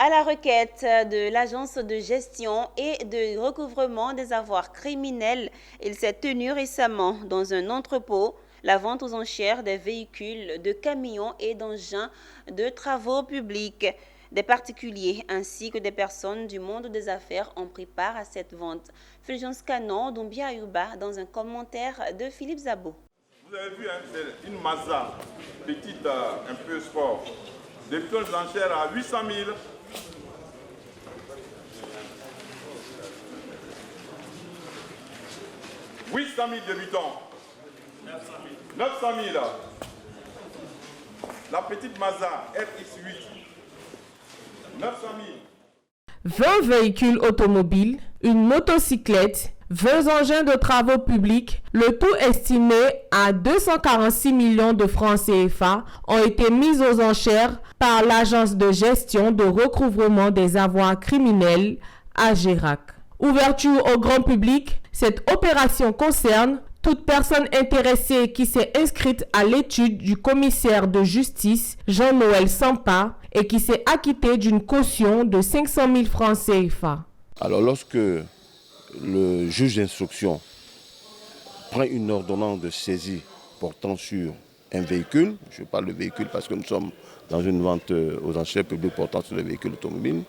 À la requête de l'Agence de gestion et de recouvrement des avoirs criminels, il s'est tenu récemment dans un entrepôt la vente aux enchères des véhicules, de camions et d'engins de travaux publics. Des particuliers ainsi que des personnes du monde des affaires ont pris part à cette vente. Fulgence Canon, Doumbia Ayouba, dans un commentaire de Philippe Zabo. Vous avez vu, c'est une Mazda, petite, un peu sport. Des pions d'enchères à 800 000. 800 000 débutants. 900 000. La petite Mazda RX8. 900 000. 20 véhicules automobiles, une motocyclette, 20 engins de travaux publics, le tout estimé à 246 millions de francs CFA, ont été mis aux enchères par l'Agence de gestion de recouvrement des avoirs criminels, AGERAC. Ouverture au grand public, cette opération concerne toute personne intéressée qui s'est inscrite à l'étude du commissaire de justice Jean-Noël Sampa et qui s'est acquitté d'une caution de 500 000 francs CFA. Alors lorsque le juge d'instruction prend une ordonnance de saisie portant sur un véhicule, je parle de véhicule parce que nous sommes dans une vente aux enchères publiques portant sur les véhicules automobiles,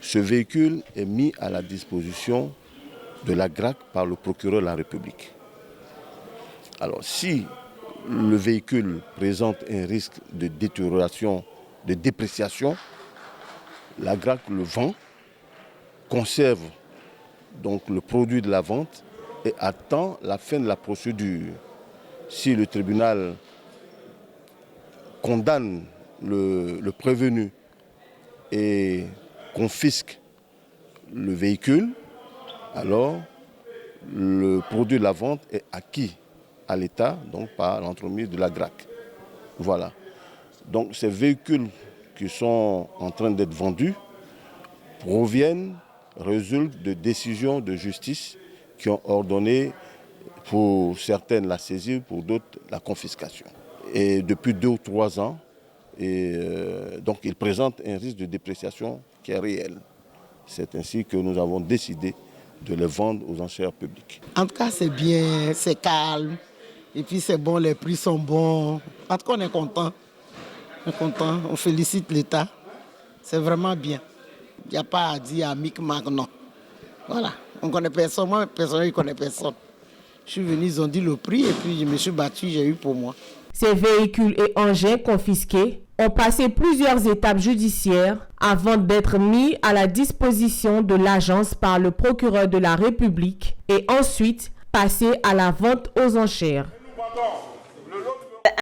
ce véhicule est mis à la disposition de la GRAC par le procureur de la République. Alors si le véhicule présente un risque de détérioration, de dépréciation, la GRAC le vend, conserve donc le produit de la vente et attend la fin de la procédure. Si le tribunal condamne le prévenu et confisque le véhicule, alors le produit de la vente est acquis à l'État, donc par l'entremise de la GRAC. Voilà. Donc ces véhicules qui sont en train d'être vendus résultent de décisions de justice qui ont ordonné pour certaines la saisie, pour d'autres la confiscation. Et depuis 2 ou 3 ans, donc ils présentent un risque de dépréciation qui est réel. C'est ainsi que nous avons décidé de les vendre aux enchères publiques. En tout cas, c'est bien, c'est calme. Et puis c'est bon, les prix sont bons. En tout cas, on est content. On félicite l'État. C'est vraiment bien. Il n'y a pas à dire à Micmac, non. Voilà. On ne connaît personne. Moi, personnellement, je ne connais personne. Je suis venu, ils ont dit le prix et puis je me suis battu, j'ai eu pour moi. Ces véhicules et engins confisqués ont passé plusieurs étapes judiciaires avant d'être mis à la disposition de l'agence par le procureur de la République et ensuite passés à la vente aux enchères.